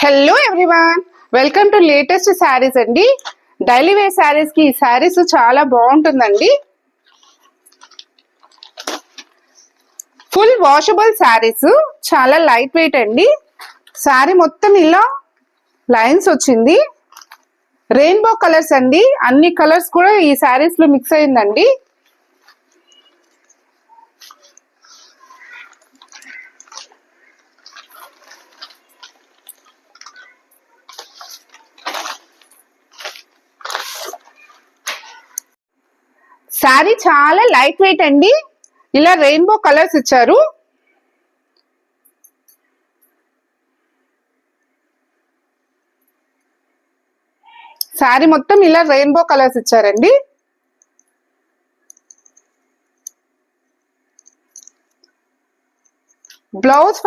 Hello everyone, welcome to latest saris అండి. Daily wear saris కి ఈ శారీస్ చాలా బాగుంటుందండి. ఫుల్ వాషబుల్ శారీస్, చాలా లైట్ వెయిట్ అండి. శారీ మొత్తం ఇలా లైన్స్ వచ్చింది. రెయిన్బో కలర్స్ అండి, అన్ని కలర్స్ కూడా ఈ శారీస్ లో మిక్స్ అయిందండి. శారీ చాలా లైట్ వెయిట్ అండి. ఇలా రెయిన్బో కలర్స్ ఇచ్చారు. శారీ మొత్తం ఇలా రెయిన్బో కలర్స్ ఇచ్చారండి. బ్లౌజ్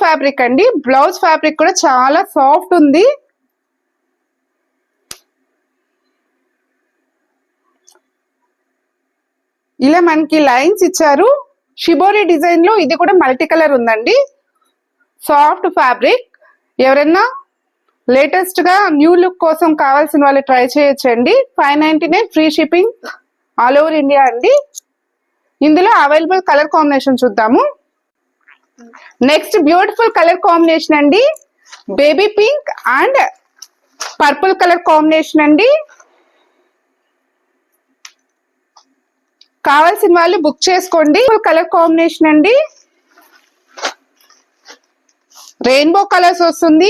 ఫ్యాబ్రిక్ అండి. బ్లౌజ్ ఫ్యాబ్రిక్ కూడా చాలా సాఫ్ట్ ఉంది. ఇలా మనకి లైన్స్ ఇచ్చారు. షిబోరి డిజైన్ లో ఇది కూడా మల్టీ కలర్ ఉందండి. Soft fabric. ఎవరైనా లేటెస్ట్ గా న్యూ లుక్ కోసం కావాల్సిన వాళ్ళు ట్రై చేయొచ్చండి. 599 free shipping all over India అండి. ఇందులో అవైలబుల్ కలర్ కాంబినేషన్ చూద్దాము. నెక్స్ట్ బ్యూటిఫుల్ కలర్ కాంబినేషన్ అండి. Baby pink and purple colour combination అండి. కావాల్సిన వాళ్ళు బుక్ చేసుకోండి. కలర్ కాంబినేషన్ అండి. రెయిన్బో కలర్స్ వస్తుంది.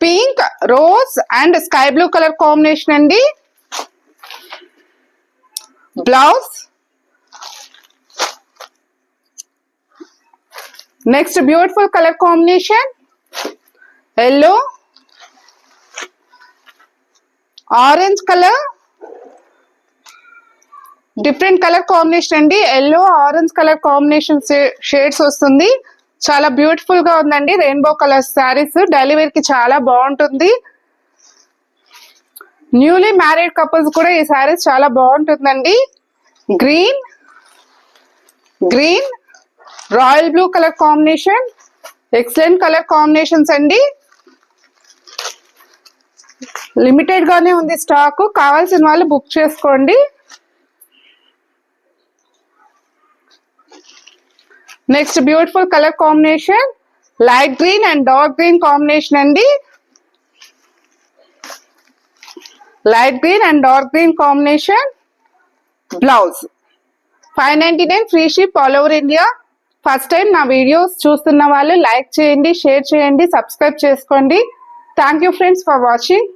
Pink, rose and sky blue colour combination అండి. Blouse. Next beautiful colour combination yellow, orange colour. Different colour combination అండి. Yellow orange colour combination shades వస్తుంది. చాలా బ్యూటిఫుల్ గా ఉందండి. Rainbow colour sarees daily wear కి చాలా బాగుంటుంది. న్యూలీ మ్యారీడ్ కపుల్స్ కూడా ఈ శారీస్ చాలా బాగుంటుందండి. Green, royal blue colour combination. Excellent colour combinations అండి. లిమిటెడ్ గానే ఉంది స్టాక్. కావాల్సిన వాళ్ళు బుక్ చేసుకోండి. Next beautiful colour combination light green and dark green combination అండి. Light green and dark green combination. Blouse. 599 free ship all over India. First time నా videos చూస్తున్న వాళ్ళు లైక్ చేయండి, షేర్ చేయండి, సబ్స్క్రైబ్ చేసుకోండి. Thank you friends for watching.